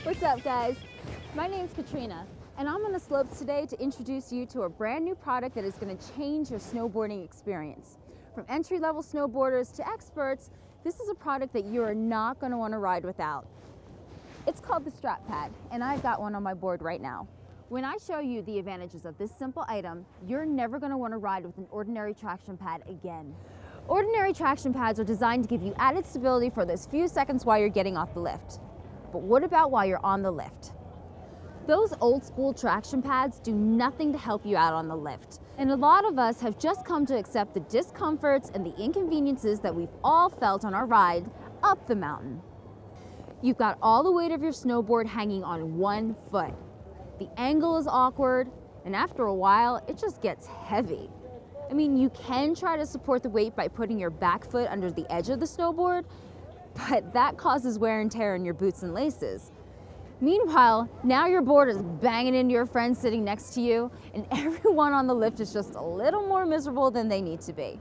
What's up, guys? My name's Katrina, and I'm on the slopes today to introduce you to a brand new product that is going to change your snowboarding experience. From entry-level snowboarders to experts, this is a product that you are not going to want to ride without. It's called the Strap Pad, and I've got one on my board right now. When I show you the advantages of this simple item, you're never going to want to ride with an ordinary traction pad again. Ordinary traction pads are designed to give you added stability for those few seconds while you're getting off the lift. But what about while you're on the lift? Those old school traction pads do nothing to help you out on the lift. And a lot of us have just come to accept the discomforts and the inconveniences that we've all felt on our ride up the mountain. You've got all the weight of your snowboard hanging on one foot. The angle is awkward, and after a while, it just gets heavy. I mean, you can try to support the weight by putting your back foot under the edge of the snowboard, but that causes wear and tear in your boots and laces. Meanwhile, now your board is banging into your friend sitting next to you, and everyone on the lift is just a little more miserable than they need to be.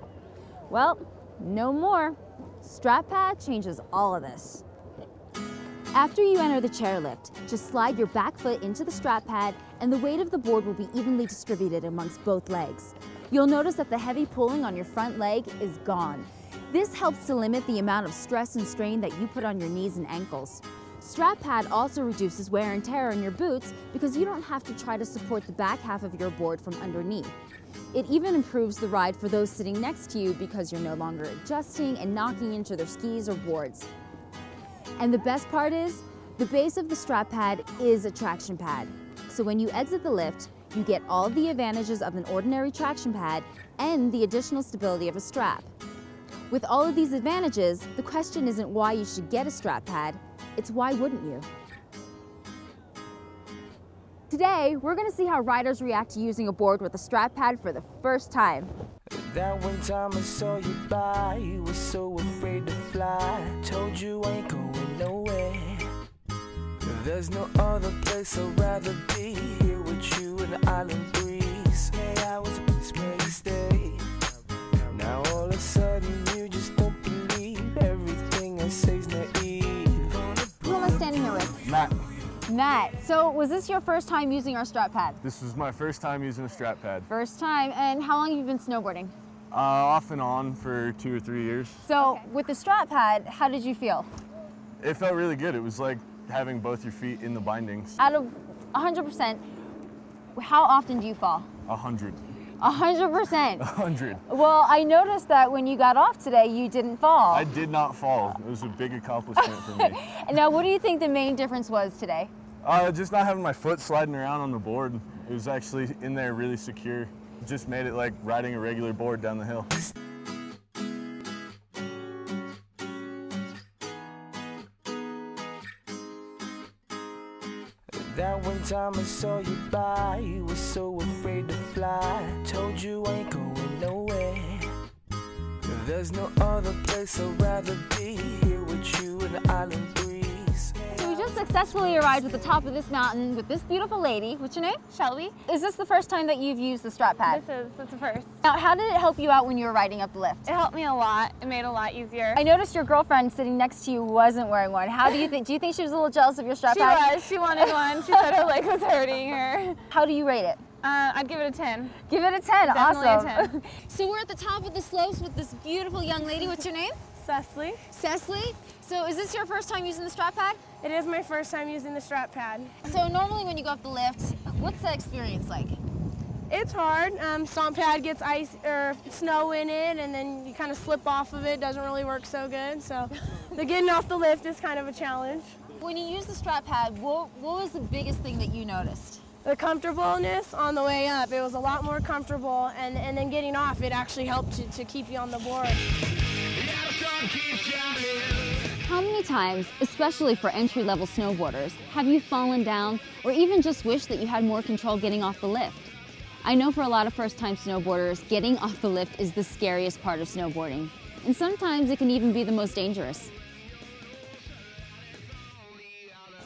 Well, no more. Strap Pad changes all of this. After you enter the chairlift, just slide your back foot into the strap pad and the weight of the board will be evenly distributed amongst both legs. You'll notice that the heavy pulling on your front leg is gone. This helps to limit the amount of stress and strain that you put on your knees and ankles. Strap Pad also reduces wear and tear on your boots because you don't have to try to support the back half of your board from underneath. It even improves the ride for those sitting next to you because you're no longer adjusting and knocking into their skis or boards. And the best part is, the base of the strap pad is a traction pad. So when you exit the lift, you get all the advantages of an ordinary traction pad and the additional stability of a strap. With all of these advantages, the question isn't why you should get a strap pad, it's why wouldn't you? Today, we're going to see how riders react to using a board with a strap pad for the first time. That one time I saw you by, you were so afraid to fly. Told you I ain't going nowhere. There's no other place I'd rather be, here with you in the island breeze. Yeah, I was a place where you stay. Now all of a sudden you just don't believe everything I say's naive. Who am I standing here with? Matt. Matt, so was this your first time using our strap pad? This was my first time using a strap pad. First time, and how long have you been snowboarding? Off and on for 2 or 3 years. So with the strap pad, how did you feel? It felt really good. It was like having both your feet in the bindings. Out of 100%, how often do you fall? 100. 100%? 100. Well, I noticed that when you got off today, you didn't fall. I did not fall. It was a big accomplishment for me. And now, what do you think the main difference was today? Just not having my foot sliding around on the board. It was actually in there really secure. It just made it like riding a regular board down the hill. That one time I saw you by, you were so afraid to fly. Told you I ain't going nowhere. There's no other place I'd rather be, here with you in the island breeze. So we just successfully arrived at the top of this mountain with this beautiful lady. What's your name? Shelby. Is this the first time that you've used the strap pad? It's the first. Now, how did it help you out when you were riding up the lift? It helped me a lot. It made it a lot easier. I noticed your girlfriend sitting next to you wasn't wearing one. How do you think? Do you think she was a little jealous of your strap pad? She was. She wanted one. She said her leg was hurting her. How do you rate it? I'd give it a 10. Give it a 10. Definitely Awesome. a 10. So we're at the top of the slopes with this beautiful young lady. What's your name? Cecily. Cecily. So is this your first time using the strap pad? It is my first time using the strap pad. So normally when you go up the lift, what's the experience like? It's hard. Stomp pad gets ice or snow in it, and then you kind of slip off of it. Doesn't really work so good. So the getting off the lift is kind of a challenge. When you use the strap pad, what was the biggest thing that you noticed? The comfortableness on the way up. It was a lot more comfortable, and then getting off, it actually helped to keep you on the board. How many times, especially for entry-level snowboarders, have you fallen down or even just wished that you had more control getting off the lift? I know for a lot of first-time snowboarders, getting off the lift is the scariest part of snowboarding, and sometimes it can even be the most dangerous.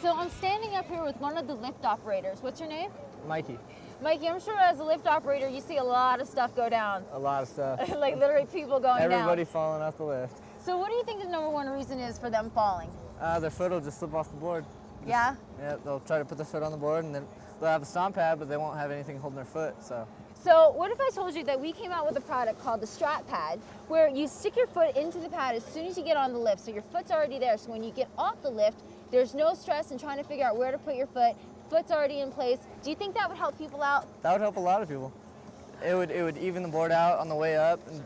So I'm standing up here with one of the lift operators. What's your name? Mikey. Mikey, I'm sure as a lift operator, you see a lot of stuff go down. A lot of stuff. Like literally people going down. Everybody falling off the lift. So what do you think the #1 reason is for them falling? Their foot will just slip off the board. Yeah? Yeah, they'll try to put their foot on the board, and then they'll have a stomp pad, but they won't have anything holding their foot, so. So what if I told you that we came out with a product called the strap pad, where you stick your foot into the pad as soon as you get on the lift, so your foot's already there, so when you get off the lift, there's no stress in trying to figure out where to put your foot, foot's already in place. Do you think that would help people out? That would help a lot of people. It would even the board out on the way up and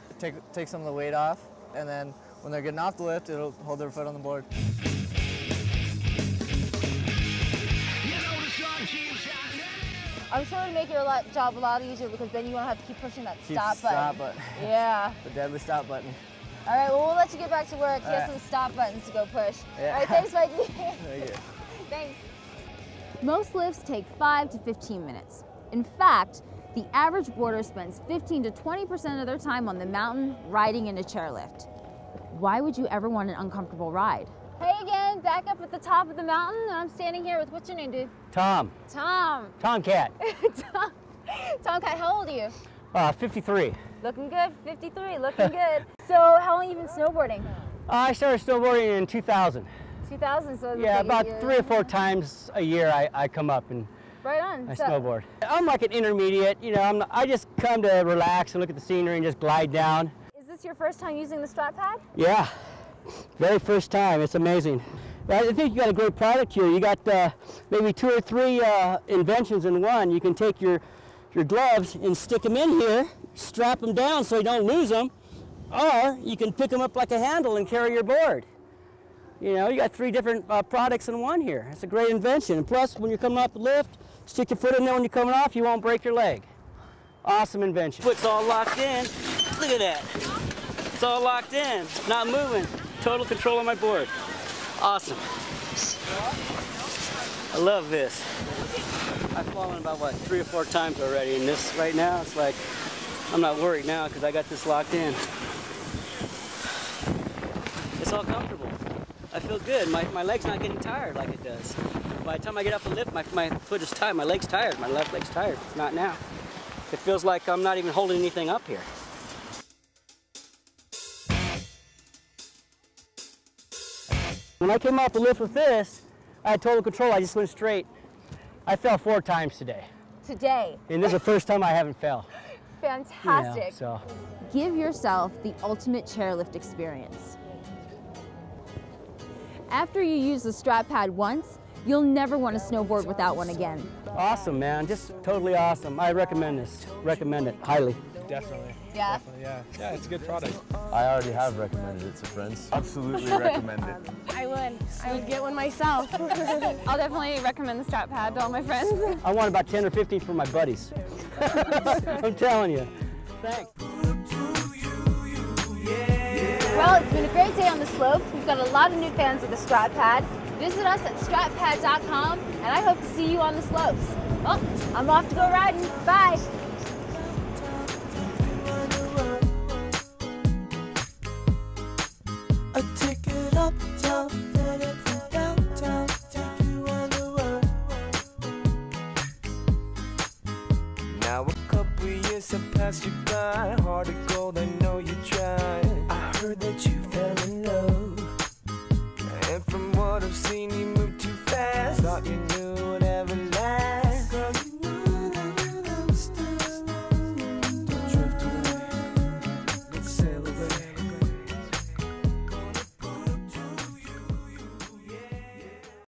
take some of the weight off, and then when they're getting off the lift, it'll hold their foot on the board. I'm sure it would make your job a lot easier because then you won't have to keep pushing that stop button. Stop button. Yeah. The deadly stop button. All right, well, we'll let you get back to work. Here's some stop buttons to go push. Yeah. All right, thanks, Mikey. Very good. Thanks. Most lifts take 5 to 15 minutes. In fact, the average boarder spends 15 to 20% of their time on the mountain riding in a chairlift. Why would you ever want an uncomfortable ride? Hey again, back up at the top of the mountain, and I'm standing here with, what's your name, dude? Tom. Tom. Tomcat. Tomcat, how old are you? 53. Looking good, 53, looking good. So how long have you been snowboarding? I started snowboarding in 2000. 2000, so Yeah, about 3 or 4 times a year I come up and right on. I snowboard. I'm like an intermediate, you know, I just come to relax and look at the scenery and just glide down. Is this your first time using the strap pad? Yeah, very first time. It's amazing. I think you got a great product here. You got maybe 2 or 3 inventions in one. You can take your gloves and stick them in here, strap them down so you don't lose them, or you can pick them up like a handle and carry your board. You know, you got 3 different products in one here. It's a great invention. And plus, when you're coming off the lift, stick your foot in there when you're coming off, you won't break your leg. Awesome invention. Foot's all locked in. Look at that. It's all locked in, not moving. Total control on my board. Awesome. I love this. I've fallen about, what, 3 or 4 times already, and this right now, it's like, I'm not worried now because I got this locked in. It's all comfortable. I feel good. My leg's not getting tired like it does. By the time I get off the lift, my foot is tired. My leg's tired. My left leg's tired. It's not now. It feels like I'm not even holding anything up here. When I came off the lift with this, I had total control. I just went straight. I fell 4 times today. Today? And this is the first time I haven't fell. Fantastic. Yeah, so. Give yourself the ultimate chairlift experience. After you use the strap pad once, you'll never want to snowboard without one again. Awesome, man. Just totally awesome. I recommend this. Recommend it highly. Definitely. Yeah? Definitely, yeah. Yeah, it's a good product. I already have recommended it to friends. Absolutely recommend it. I would get one myself. I'll definitely recommend the strap pad to all my friends. I want about 10 or 15 for my buddies. I'm telling you. Thanks. Well, it's been a great day on the slopes. We've got a lot of new fans of the strap pad. Visit us at strappad.com, and I hope to see you on the slopes. Well, I'm off to go riding. Bye. A ticket uptown, downtown, take you on the road. Now a couple years have passed you by, heart of gold, I know you tried. I heard that you fell in love, and from what I've seen, you